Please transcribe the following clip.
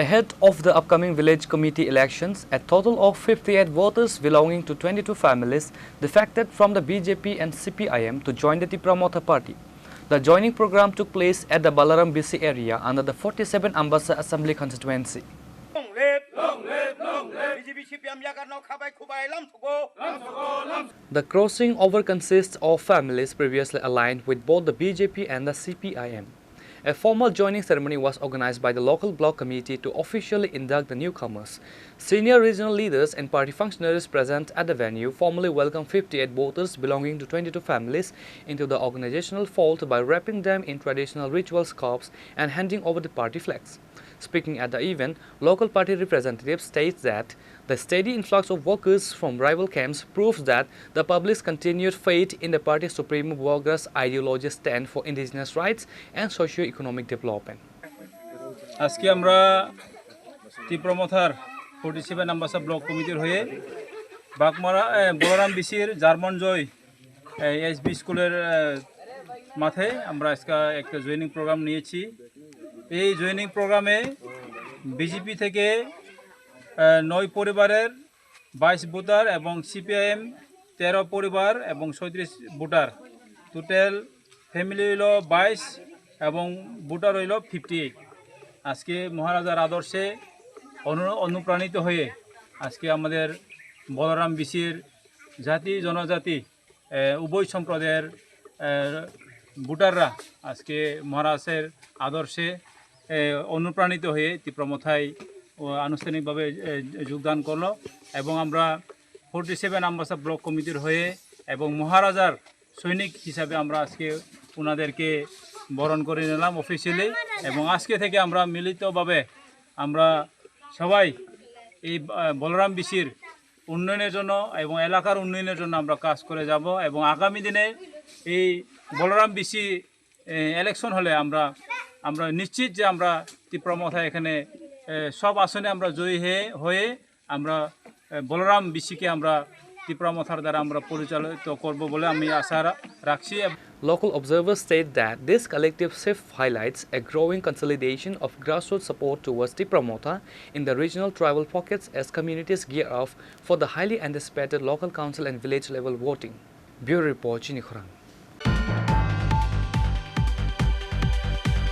Ahead of the upcoming village committee elections, a total of 58 voters belonging to 22 families defected from the BJP and CPIM to join the TIPRA Motha party. The joining program took place at the Balaram VC area under the 47 Ambassa Assembly Constituency. The crossing over consists of families previously aligned with both the BJP and the CPIM. A formal joining ceremony was organized by the local block committee to officially induct the newcomers. Senior regional leaders and party functionaries present at the venue formally welcomed 58 voters belonging to 22 families into the organizational fold by wrapping them in traditional ritual scarves and handing over the party flags. Speaking at the event, local party representatives state that the steady influx of workers from rival camps proves that the public's continued faith in the party's supreme progress ideology stand for indigenous rights and socio-economic development. আজকে আমরা Tripura মথার 47 Ambassa block কমিটির হয়ে বাগমারা বলরাম বিসির German জয় SB স্কুলের মাঠে আমরা আজকে একটা জয়েনিং প্রোগ্রাম নিয়েছি। এই জয়েনিং প্রোগ্রামে বিজেপি থেকে 9 পরিবারের 22 ভোটার এবং সিপিআইএম 13 পরিবার এবং 37 ভোটার, টোটাল ফ্যামিলি হইল 22 এবং ভোটার হইল 58। আজকে মহারাজার আদর্শে অনুপ্রাণিত হয়ে আজকে আমাদের বলরাম বিসির জাতি জনজাতি উভয় সম্প্রদায়ের ভোটাররা আজকে মহারাজের আদর্শে অনুপ্রাণিত হয়ে ত্রিপুরা মথায় আনুষ্ঠানিকভাবে যোগদান করলো এবং আমরা 47 আম্বাসা ব্লক কমিটির হয়ে এবং মহারাজার সৈনিক হিসাবে আমরা আজকে ওনাদেরকে বরণ করে নিলাম অফিসিয়ালি। এবং আজকে থেকে আমরা মিলিতভাবে আমরা সবাই এই বলরাম বিসির উন্নয়নের জন্য এবং এলাকার উন্নয়নের জন্য আমরা কাজ করে যাব এবং আগামী দিনে এই বলরাম বিসি ইলেকশন হলে আমরা নিশ্চিত যে আমরা ত্রিপুরা মথায় এখানে সব আসনে আমরা জয়ী হয়ে আমরা বলরাম বিসিকে আমরা ত্রিপুরা মথার দ্বারা আমরা পরিচালিত করব বলে আমি আশা রাখছি। Local observers state that this collective shift highlights a growing consolidation of grassroots support towards TIPRA Motha in the regional tribal pockets as communities gear up for the highly anticipated local council and village level voting. Bureau Report, Chini, Khorang.